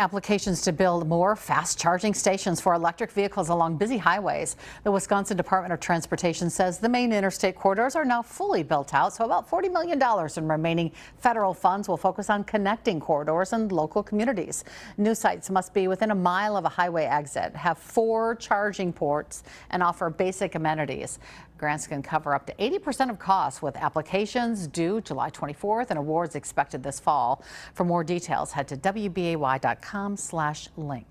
Applications to build more fast charging stations for electric vehicles along busy highways. The Wisconsin Department of Transportation says the main interstate corridors are now fully built out, so about $40 million in remaining federal funds will focus on connecting corridors and local communities. New sites must be within a mile of a highway exit, have 4 charging ports, and offer basic amenities. Grants can cover up to 80% of costs, with applications due July 24th and awards expected this fall. For more details, head to WBAY.com/links.